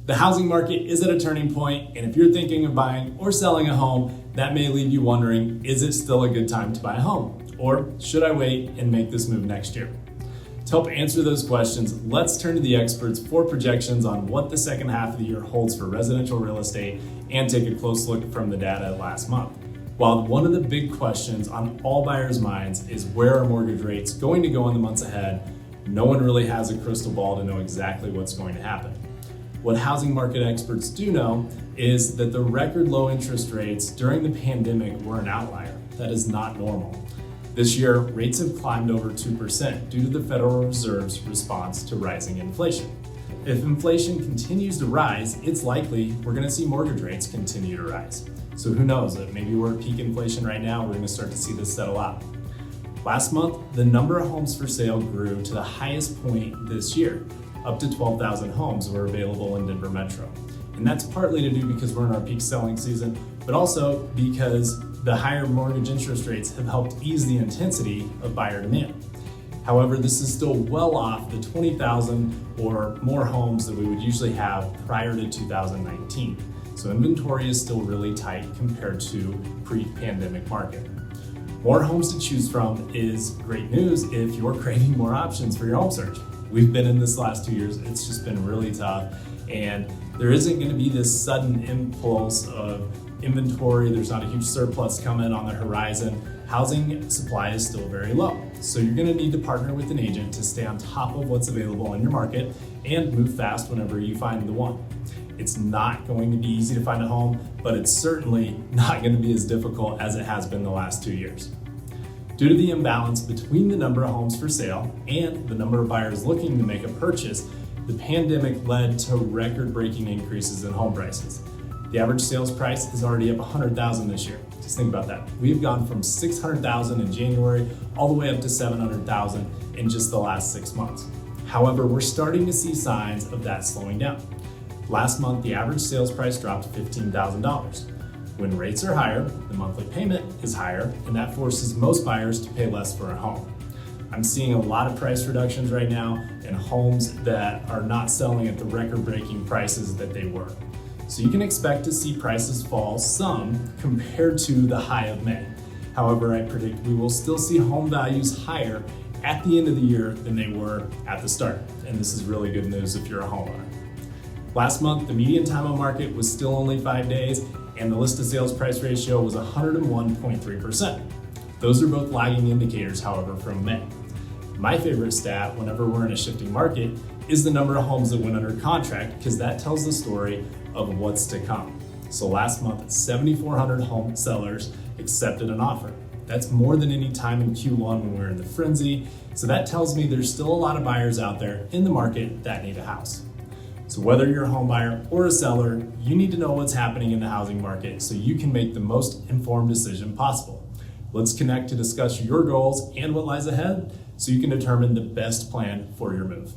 The housing market is at a turning point, and if you're thinking of buying or selling a home, that may leave you wondering, is it still a good time to buy a home? Or should I wait and make this move next year? To help answer those questions, let's turn to the experts for projections on what the second half of the year holds for residential real estate and take a close look from the data last month. While one of the big questions on all buyers' minds is where are mortgage rates going to go in the months ahead, no one really has a crystal ball to know exactly what's going to happen. What housing market experts do know is that the record low interest rates during the pandemic were an outlier. That is not normal. This year, rates have climbed over 2% due to the Federal Reserve's response to rising inflation. If inflation continues to rise, it's likely we're going to see mortgage rates continue to rise. So who knows, maybe we're at peak inflation right now, we're going to start to see this settle out. Last month, the number of homes for sale grew to the highest point this year. Up to 12,000 homes were available in Denver Metro. And that's partly to do because we're in our peak selling season, but also because the higher mortgage interest rates have helped ease the intensity of buyer demand. However, this is still well off the 20,000 or more homes that we would usually have prior to 2019. So inventory is still really tight compared to pre-pandemic market. More homes to choose from is great news if you're craving more options for your home search. We've been in this last 2 years, it's just been really tough, and there isn't going to be this sudden impulse of inventory. There's not a huge surplus coming on the horizon. Housing supply is still very low, so you're going to need to partner with an agent to stay on top of what's available in your market and move fast whenever you find the one. It's not going to be easy to find a home, but it's certainly not going to be as difficult as it has been the last 2 years. Due to the imbalance between the number of homes for sale and the number of buyers looking to make a purchase, the pandemic led to record-breaking increases in home prices. The average sales price is already up $100,000 this year. Just think about that. We've gone from $600,000 in January all the way up to $700,000 in just the last 6 months. However, we're starting to see signs of that slowing down. Last month, the average sales price dropped to $15,000. When rates are higher, the monthly payment is higher, and that forces most buyers to pay less for a home. I'm seeing a lot of price reductions right now in homes that are not selling at the record-breaking prices that they were. So you can expect to see prices fall some compared to the high of May. However, I predict we will still see home values higher at the end of the year than they were at the start. And this is really good news if you're a homeowner. Last month, the median time on market was still only 5 days, and the list to sales price ratio was 101.3%. Those are both lagging indicators, however, from May. My favorite stat whenever we're in a shifting market is the number of homes that went under contract, because that tells the story of what's to come. So last month, 7,400 home sellers accepted an offer. That's more than any time in Q1 when we were in the frenzy. So that tells me there's still a lot of buyers out there in the market that need a house. So whether you're a home buyer or a seller, you need to know what's happening in the housing market so you can make the most informed decision possible. Let's connect to discuss your goals and what lies ahead so you can determine the best plan for your move.